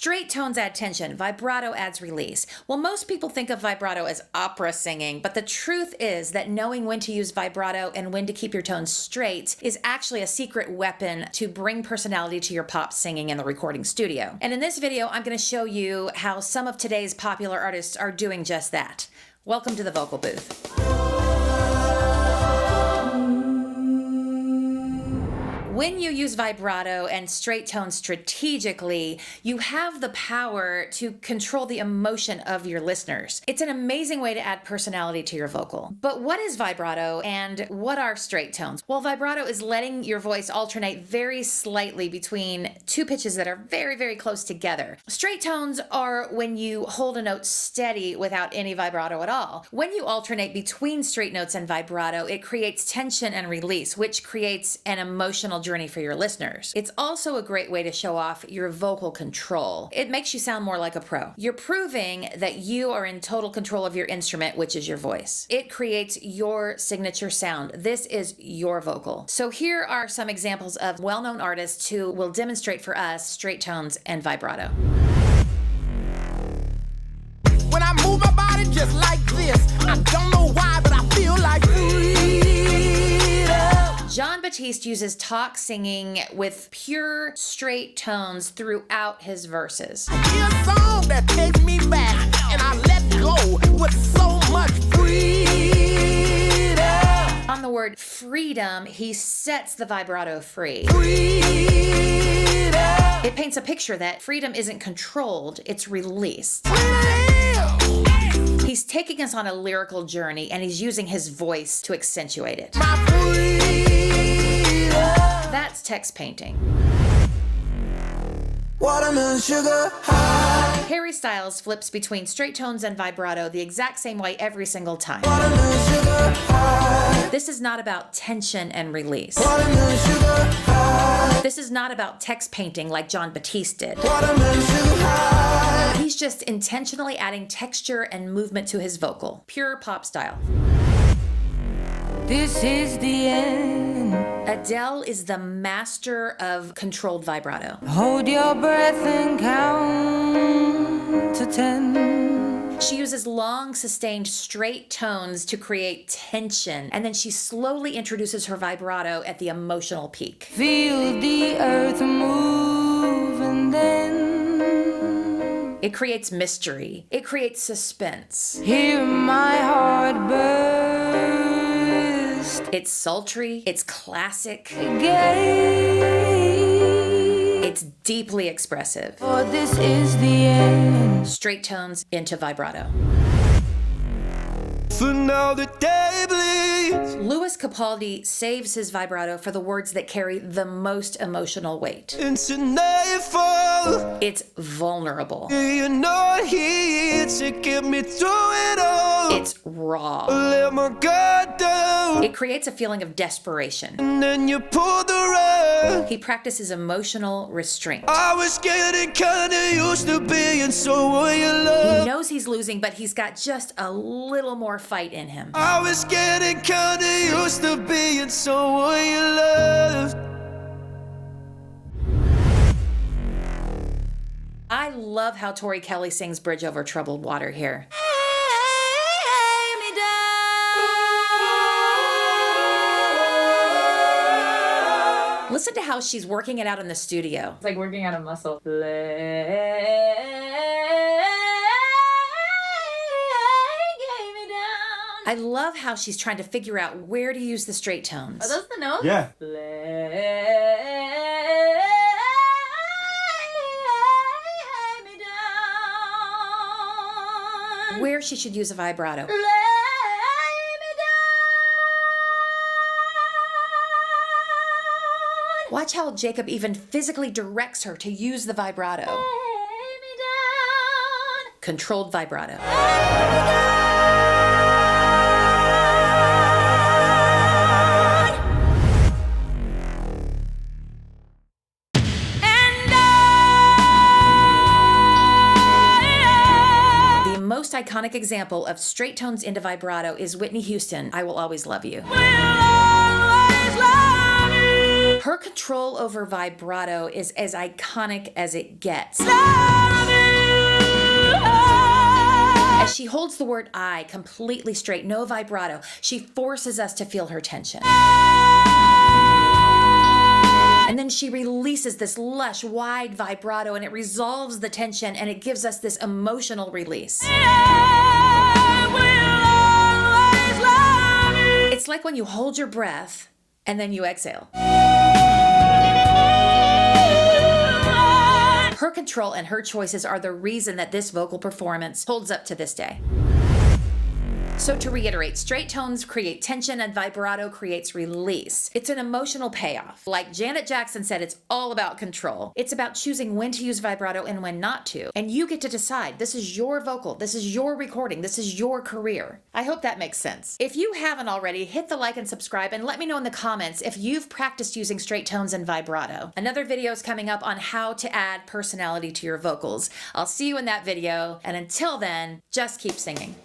Straight tones add tension, vibrato adds release. Well, most people think of vibrato as opera singing, but the truth is that knowing when to use vibrato and when to keep your tones straight is actually a secret weapon to bring personality to your pop singing in the recording studio. And in this video, I'm going to show you how some of today's popular artists are doing just that. Welcome to the vocal booth. When you use vibrato and straight tones strategically, you have the power to control the emotion of your listeners. It's an amazing way to add personality to your vocal. But what is vibrato and what are straight tones? Well, vibrato is letting your voice alternate very slightly between two pitches that are very, very close together. Straight tones are when you hold a note steady without any vibrato at all. When you alternate between straight notes and vibrato, it creates tension and release, which creates an emotional journey for your listeners. It's also a great way to show off your vocal control. It makes you sound more like a pro. You're proving that you are in total control of your instrument, which is your voice. It creates your signature sound. This is your vocal. So here are some examples of well-known artists who will demonstrate for us straight tones and vibrato. When I move my body just like this, I don't know why, but I feel like freedom. Jon Batiste uses talk singing with pure straight tones throughout his verses. I hear a song that takes me back, and I let go with so much freedom. On the word freedom, he sets the vibrato free. Freedom. It paints a picture that freedom isn't controlled, it's released. He's taking us on a lyrical journey, and he's using his voice to accentuate it. My freedom. That's text painting. Watermelon sugar high. Harry Styles flips between straight tones and vibrato the exact same way every single time. Watermelon sugar high. This is not about tension and release. Watermelon sugar high. This is not about text painting like Jon Batiste did. Watermelon sugar high. He's just intentionally adding texture and movement to his vocal. Pure pop style. This is the end. Adele is the master of controlled vibrato. Hold your breath and count to 10. She uses long, sustained, straight tones to create tension, and then she slowly introduces her vibrato at the emotional peak. Feel the earth move and then It creates mystery. It creates suspense. hear my heart burst It's sultry. It's classic. again. It's deeply expressive. For this is the end. Straight tones into vibrato. For now the day bleeds. Louis Capaldi saves his vibrato for the words that carry the most emotional weight. Into nightfall. It's vulnerable. You're not here to get me through it all. It's raw. Let my guard down. It creates a feeling of desperation. And then you pull the rug. He practices emotional restraint. I was getting kinda used to being so what you He love. knows he's losing, but he's got just a little more fight in him. I was getting kinda used to being so what you loved. I love how Tori Kelly sings Bridge Over Troubled Water here. Listen to how she's working it out in the studio. It's like working out a muscle. I love how she's trying to figure out where to use the straight tones. Are those the notes? Yeah. Where she should use a vibrato. Watch how Jacob even physically directs her to use the vibrato. Controlled vibrato. The most iconic example of straight tones into vibrato is Whitney Houston, I Will Always Love You. Will always love you. Her control over vibrato is as iconic as it gets. As she holds the word I completely straight, no vibrato, she forces us to feel her tension. And then she releases this lush, wide vibrato, and it resolves the tension, and it gives us this emotional release. It's like when you hold your breath and then you exhale. Her control and her choices are the reason that this vocal performance holds up to this day. So to reiterate, straight tones create tension and vibrato creates release. It's an emotional payoff. Like Janet Jackson said, it's all about control. It's about choosing when to use vibrato and when not to. And you get to decide. This is your vocal. This is your recording. This is your career. I hope that makes sense. If you haven't already, hit the like and subscribe and let me know in the comments if you've practiced using straight tones and vibrato. Another video is coming up on how to add personality to your vocals. I'll see you in that video. And until then, just keep singing.